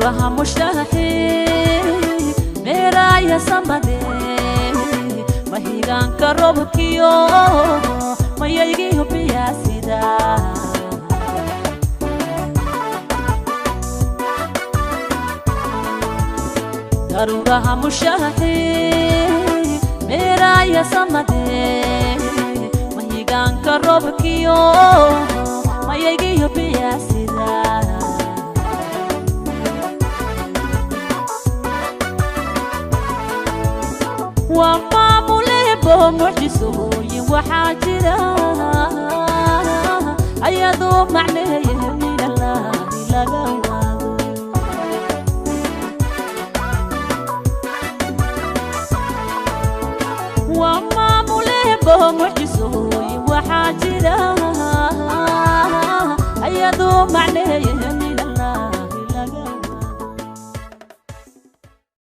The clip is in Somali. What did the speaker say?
daruuraha mushtaxay meeraya samade mahigaanka roobkiyo mayaygiyo biyaasida daruuraha mushtaxay meeraya samade mahigaanka roobkiyo mayaygiyo biyaasida وما مليبه معجزه وحاجره أيضو معنيه من الله لقواه وما مليبه معجزه وحاجره أيضو معنيه